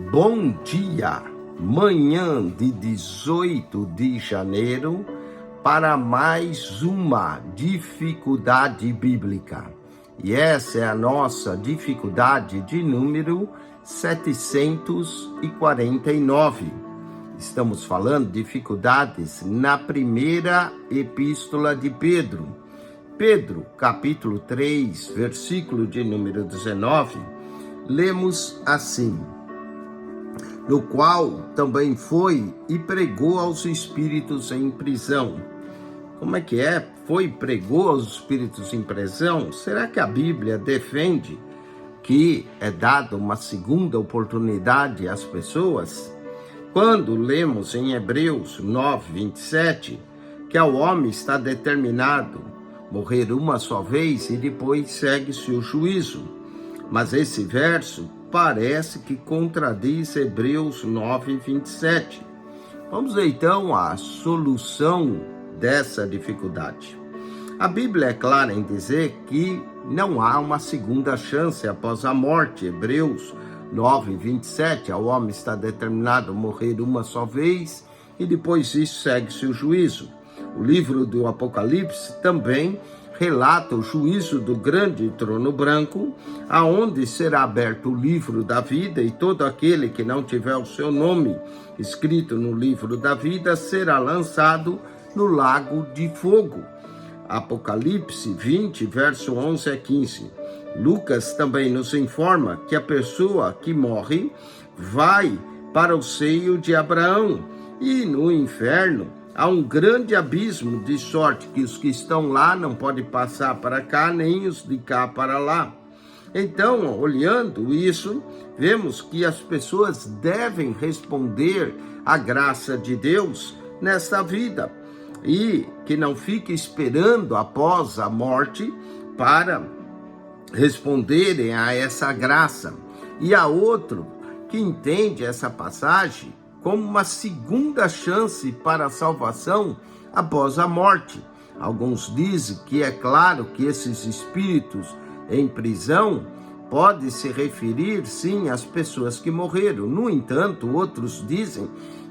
Bom dia, manhã de 18 de janeiro, para mais uma dificuldade bíblica. E essa é a nossa dificuldade de número 749. Estamos falando de dificuldades na primeira epístola de Pedro. Pedro, capítulo 3, versículo de número 19, lemos assim: no qual também foi e pregou aos espíritos em prisão. Como é que é? Foi e pregou aos espíritos em prisão? Será que a Bíblia defende que é dada uma segunda oportunidade às pessoas? Quando lemos em Hebreus 9, 27, que ao homem está determinado morrer uma só vez e depois segue-se o juízo. Mas esse verso parece que contradiz Hebreus 9, 27. Vamos ver então a solução dessa dificuldade. A Bíblia é clara em dizer que não há uma segunda chance após a morte. Hebreus 9, 27, ao homem está determinado a morrer uma só vez e depois isso segue-se o juízo. O livro do Apocalipse também relata o juízo do grande trono branco, aonde será aberto o livro da vida e todo aquele que não tiver o seu nome escrito no livro da vida será lançado no lago de fogo. Apocalipse 20, verso 11 a 15. Lucas também nos informa que a pessoa que morre vai para o seio de Abraão e no inferno há um grande abismo, de sorte que os que estão lá não podem passar para cá, nem os de cá para lá. Então, olhando isso, vemos que as pessoas devem responder à graça de Deus nesta vida e que não fique esperando após a morte para responderem a essa graça. E há outro que entende essa passagem como uma segunda chance para a salvação após a morte. Alguns dizem que é claro que esses espíritos em prisão podem se referir, sim, às pessoas que morreram. No entanto, outros dizem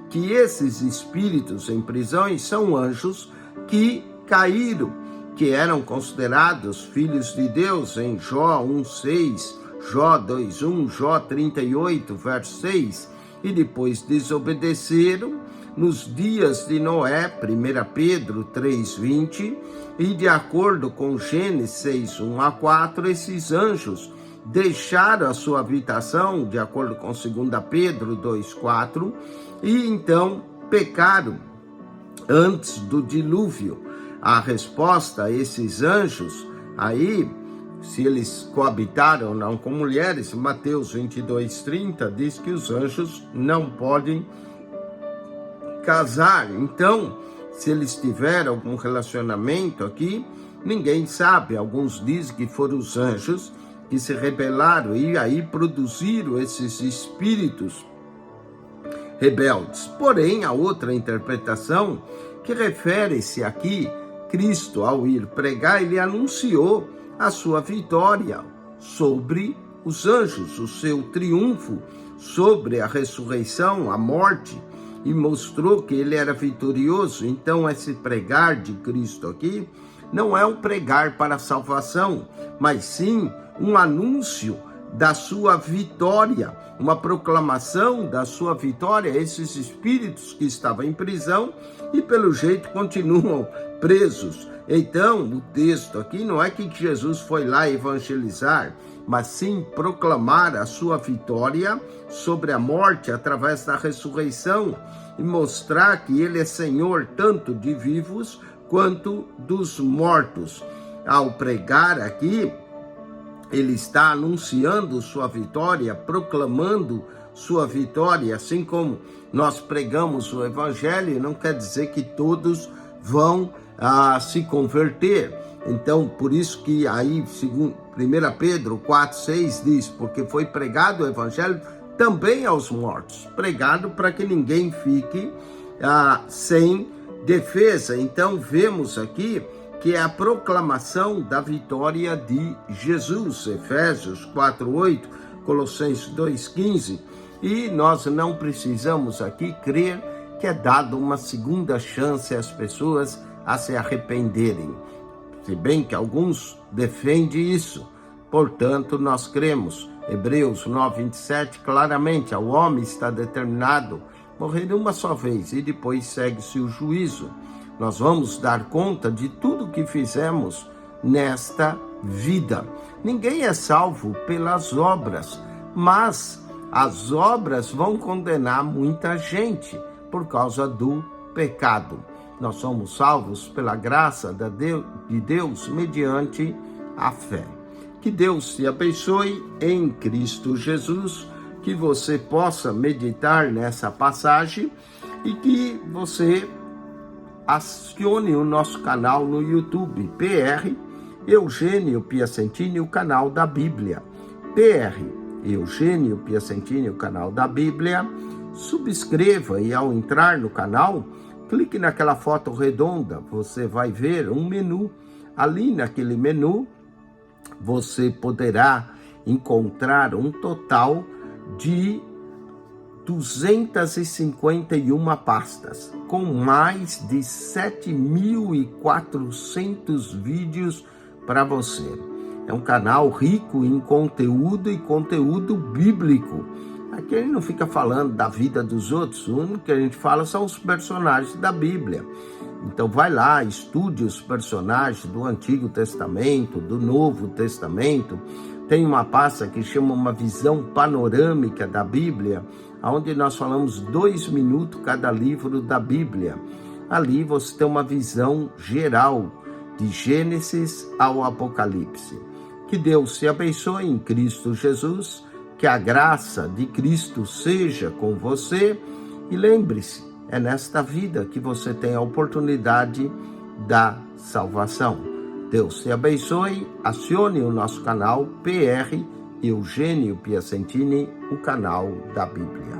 que esses espíritos em prisões são anjos que caíram, que eram considerados filhos de Deus em Jó 1:6, Jó 2:1, Jó 38, verso 6, e depois desobedeceram nos dias de Noé, 1 Pedro 3:20, e de acordo com Gênesis 6:1 a 4, esses anjos deixaram a sua habitação, de acordo com 2 Pedro 2:4, e então pecaram antes do dilúvio. A resposta a esses anjos, aí, se eles coabitaram ou não com mulheres, Mateus 22:30 diz que os anjos não podem casar. Então, se eles tiveram algum relacionamento aqui, ninguém sabe. Alguns dizem que foram os anjos que se rebelaram e aí produziram esses espíritos rebeldes. Porém, a outra interpretação que refere-se aqui, Cristo, ao ir pregar, ele anunciou a sua vitória sobre os anjos, o seu triunfo sobre a ressurreição, a morte, e mostrou que ele era vitorioso. Então, esse pregar de Cristo aqui não é um pregar para a salvação, mas sim um anúncio da sua vitória, uma proclamação da sua vitória a esses espíritos que estavam em prisão e pelo jeito continuam presos. Então, o texto aqui não é que Jesus foi lá evangelizar, mas sim proclamar a sua vitória sobre a morte através da ressurreição e mostrar que ele é Senhor tanto de vivos quanto dos mortos. Ao pregar aqui, ele está anunciando sua vitória, proclamando sua vitória, assim como nós pregamos o evangelho, não quer dizer que todos vão se converter. Então, por isso que aí, segundo 1 Pedro 4:6 diz, porque foi pregado o evangelho também aos mortos, pregado para que ninguém fique sem defesa. Então, vemos aqui que é a proclamação da vitória de Jesus. Efésios 4:8, Colossenses 2:15, E nós não precisamos aqui crer que é dado uma segunda chance às pessoas a se arrependerem. Se bem que alguns defendem isso. Portanto, nós cremos. Hebreus 9:27, claramente, o homem está determinado a morrer uma só vez e depois segue-se o juízo. Nós vamos dar conta de tudo que fizemos nesta vida. Ninguém é salvo pelas obras, mas as obras vão condenar muita gente por causa do pecado. Nós somos salvos pela graça de Deus mediante a fé. Que Deus te abençoe em Cristo Jesus, que você possa meditar nessa passagem e que você acione o nosso canal no YouTube, PR Eugênio Piacentini, o canal da Bíblia. PR Eugênio Piacentini, o canal da Bíblia. Subscreva e ao entrar no canal, clique naquela foto redonda, você vai ver um menu. Ali naquele menu, você poderá encontrar um total de 251 pastas, com mais de 7.400 vídeos para você. É um canal rico em conteúdo e conteúdo bíblico. Aqui a gente não fica falando da vida dos outros, o único que a gente fala são os personagens da Bíblia. Então vai lá, estude os personagens do Antigo Testamento, do Novo Testamento. Tem uma pasta que chama uma visão panorâmica da Bíblia, onde nós falamos 2 minutos cada livro da Bíblia. Ali você tem uma visão geral, de Gênesis ao Apocalipse. Que Deus te abençoe em Cristo Jesus, que a graça de Cristo seja com você e lembre-se, é nesta vida que você tem a oportunidade da salvação. Deus te abençoe, acione o nosso canal PR Eugênio Piacentini, o canal da Bíblia.